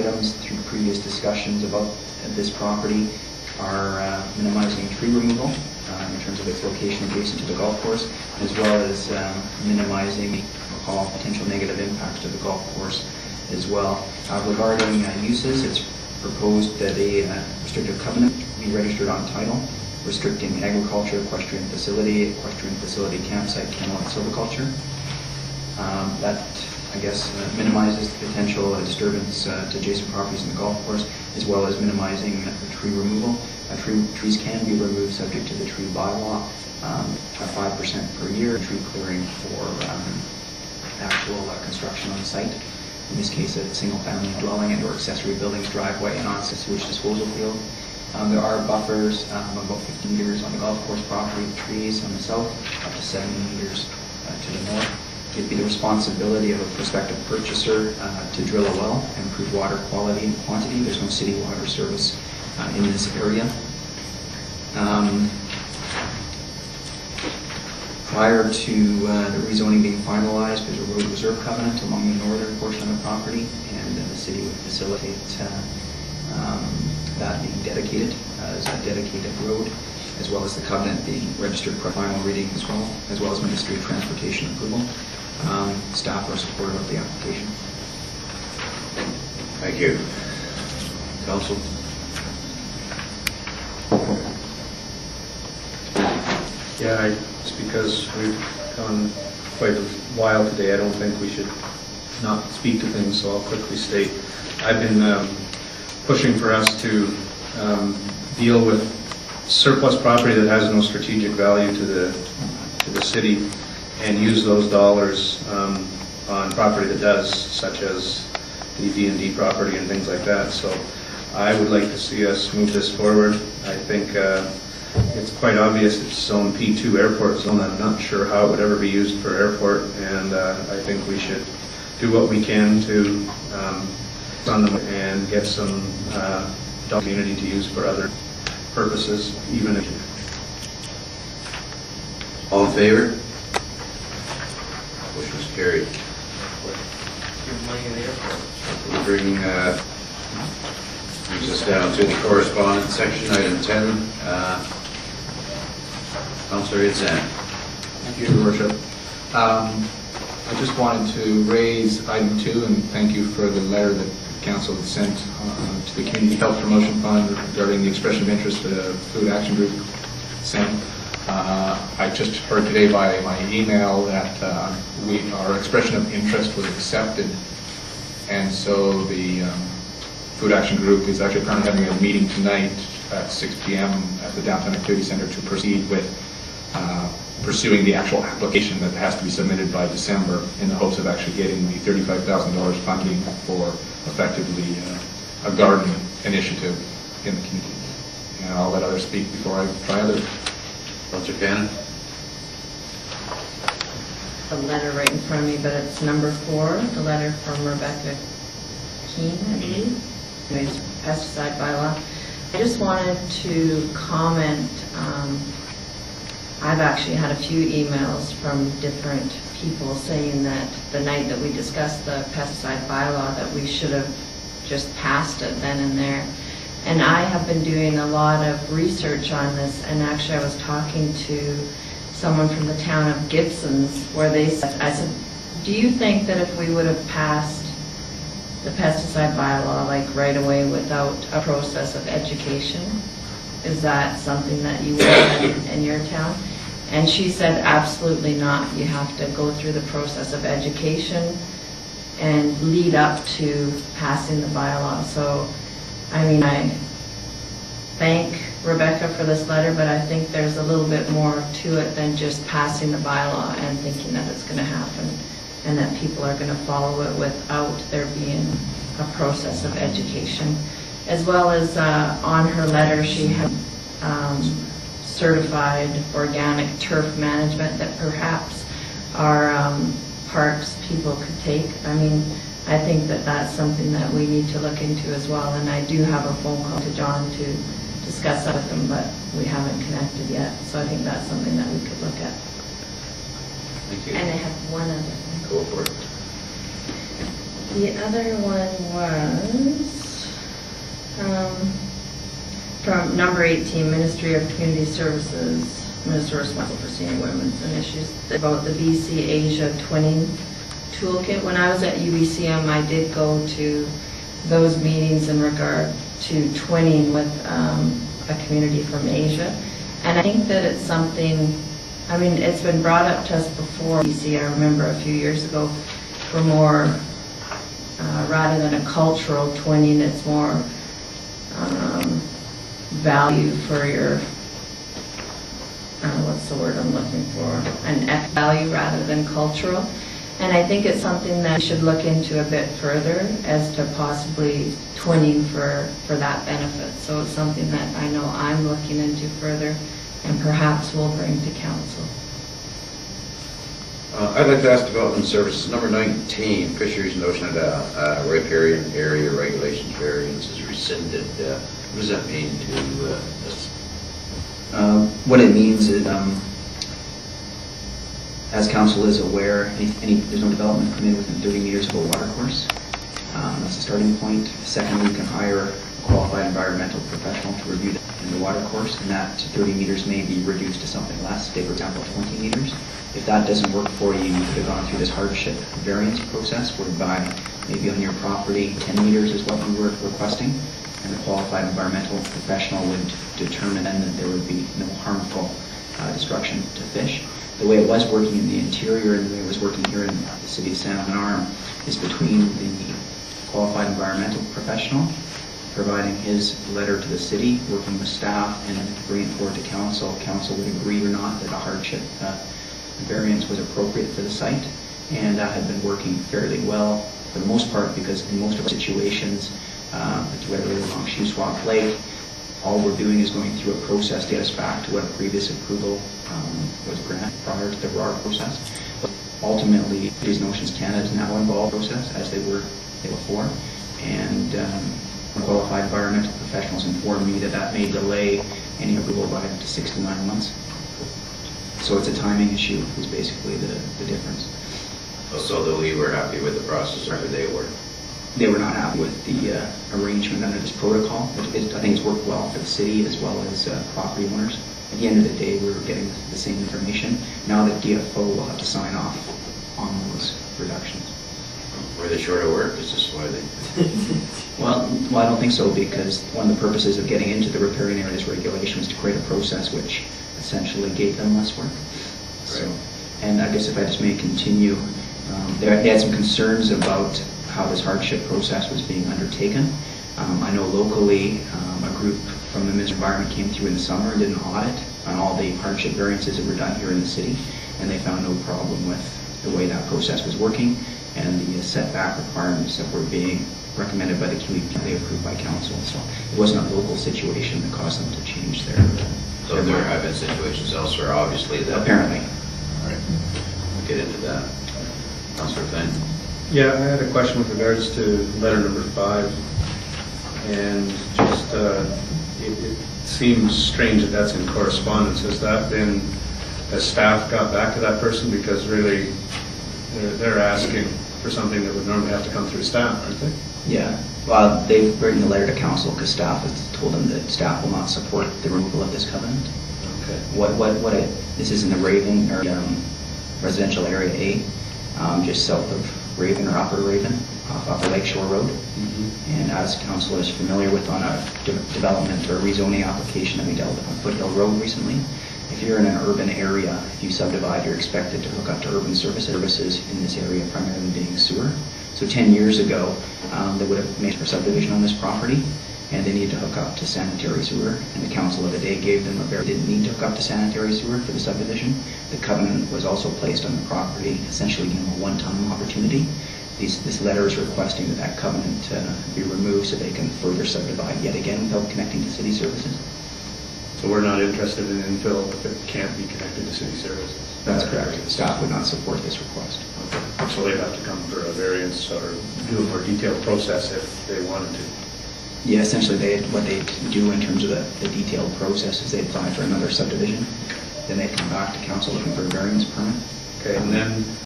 items through previous discussions about this property are minimizing tree removal in terms of its location adjacent to the golf course, as well as minimizing all potential negative impacts to the golf course as well. Regarding uses, it's proposed that a restrictive covenant be registered on title, restricting agriculture, equestrian facility, campsite, kennel, and silviculture. That, I guess, minimizes the potential disturbance to adjacent properties in the golf course, as well as minimizing tree removal. Trees can be removed subject to the tree bylaw, 5% per year, tree clearing for actual construction on site. In this case, a single-family dwelling and/or accessory buildings, driveway, and on sewage disposal field. There are buffers about 50 meters on the golf course property with trees on the south, up to 70 meters to the north. It would be the responsibility of a prospective purchaser to drill a well and improve water quality and quantity. There's no city water service in this area. Prior to the rezoning being finalized, there's a road reserve covenant along the northern portion of the property, and the city would facilitate that being dedicated as a dedicated road, as well as the covenant being registered for final reading as well as Ministry of Transportation approval. Staff are supportive of the application. Thank you. Council? Yeah, just because we've gone quite a while today, I don't think we should not speak to things, so I'll quickly state. I've been pushing for us to deal with surplus property that has no strategic value to the city and use those dollars on property that does, such as the D&D property and things like that. So I would like to see us move this forward. I think it's quite obvious it's zone P2 airport zone. I'm not sure how it would ever be used for airport, and I think we should do what we can to run them and get some community to use for other purposes, even if. All in favor? Motion is carried. We'll brings us down to the correspondence section, item 10. Councillor Itzan. Thank you, Your Worship. I just wanted to raise item 2 and thank you for the letter that Council had sent to the Community Health Promotion Fund regarding the expression of interest that the Food Action Group sent. I just heard today by my email that our expression of interest was accepted, and so the Food Action Group is actually currently having a meeting tonight at 6 p.m. at the Downtown Activity Center to proceed with pursuing the actual application that has to be submitted by December, in the hopes of actually getting the $35,000 funding for effectively a garden initiative in the community. And I'll let others speak before I try others. Councillor Cannon. A letter right in front of me, but it's number 4, the letter from Rebecca Keene, I believe. Anyways, pesticide bylaw. I just wanted to comment. I've actually had a few emails from different people saying that the night that we discussed the pesticide bylaw that we should have just passed it then and there. And I have been doing a lot of research on this, and actually I was talking to someone from the town of Gibsons where they said, I said, do you think that if we would have passed the pesticide bylaw like right away without a process of education, is that something that you would have in your town? And she said, absolutely not. You have to go through the process of education and lead up to passing the bylaw. So, I mean, I thank Rebecca for this letter, but I think there's a little bit more to it than just passing the bylaw and thinking that it's going to happen and that people are going to follow it without there being a process of education. As well as on her letter, she had certified organic turf management that perhaps our parks people could take. I mean, I think that that's something that we need to look into as well, and I do have a phone call to John to discuss that with him, but we haven't connected yet, so I think that's something that we could look at. Thank you. And I have one other thing. Go for it. The other one was from number 18, Ministry of Community Services, Minister responsible for senior women's and issues, about the BC Asia Twinning Toolkit. When I was at UBCM, I did go to those meetings in regard to twinning with a community from Asia. And I think that it's something, I mean, it's been brought up to us before. BC, I remember a few years ago, for more, rather than a cultural twinning, it's more value for your, what's the word I'm looking for, an value rather than cultural. And I think it's something that we should look into a bit further as to possibly twinning for that benefit. So it's something that I know I'm looking into further and perhaps we'll bring to council. I'd like to ask Development Services, number 19, Fisheries notion that riparian area regulations variance is rescinded. What does that mean to us? What it means is, as council is aware, there's no development permitted within 30 meters of a water course. That's the starting point. Secondly, you can hire a qualified environmental professional to review the water course, and that 30 meters may be reduced to something less, say for example 20 meters. If that doesn't work for you, you could have gone through this hardship variance process whereby maybe on your property 10 meters is what you were requesting, and the qualified environmental professional would determine then that there would be no harmful destruction to fish. The way it was working in the interior and the way it was working here in the city of Salmon Arm is between the qualified environmental professional providing his letter to the city, working with staff, and then bringing it forward to council. Council would agree or not that a hardship variance was appropriate for the site, and that had been working fairly well for the most part, because in most of our situations, particularly along Shuswap Lake, all we're doing is going through a process to get us back to what a previous approval was granted prior to the RAR process. But ultimately, these Notions Canada is now involved in the process as they were before, and qualified environmental professionals informed me that that may delay any approval by up to 6 to 9 months. So it's a timing issue is basically the difference. So that we were happy with the process, or they were? They were not happy with the arrangement under this protocol. I think it's worked well for the city as well as property owners. At the end of the day, we were getting the same information. Now that DFO will have to sign off on those reductions. Were they short of work? Is this why they... Well, I don't think so, because one of the purposes of getting into the riparian areas regulation was to create a process which essentially gave them less work. So, and I guess if I just may continue, they had some concerns about how this hardship process was being undertaken. I know locally a group from the Ministry of Environment came through in the summer and did an audit on all the hardship variances that were done here in the city, and they found no problem with the way that process was working and the setback requirements that were being recommended by the community approved by council. So it wasn't a local situation that caused them to change their So there have been situations elsewhere, obviously, that... Apparently. All right. We'll get into that. Councillor Flynn? Yeah, I had a question with regards to letter number 5, and just it seems strange that that's in correspondence. Has that been, has staff got back to that person? Because really, they're asking for something that would normally have to come through staff, aren't they? Yeah. Well, they've written a letter to council because staff has told them that staff will not support the removal of this covenant. Okay. This is in the Raven or residential area A, just south of Raven or Upper Raven, off Upper Lakeshore Road. And as council is familiar with on a development or rezoning application that we dealt with on Foothill Road recently, if you're in an urban area, if you subdivide, you're expected to hook up to urban services in this area, primarily being sewer. So 10 years ago, they would have made a subdivision on this property, and they needed to hook up to sanitary sewer, and the council of the day gave them they didn't need to hook up to sanitary sewer for the subdivision. The covenant was also placed on the property, essentially giving them a one-time opportunity. This letter is requesting that that covenant be removed so they can further subdivide yet again without connecting to city services. So we're not interested in infill if it can't be connected to city services? That's correct. Staff would not support this request. Okay. So they'd have to come for a variance or do a more detailed process if they wanted to? Yeah, essentially what they do in terms of the detailed process is they apply for another subdivision. Then they'd come back to council looking for a variance permit. Okay, and then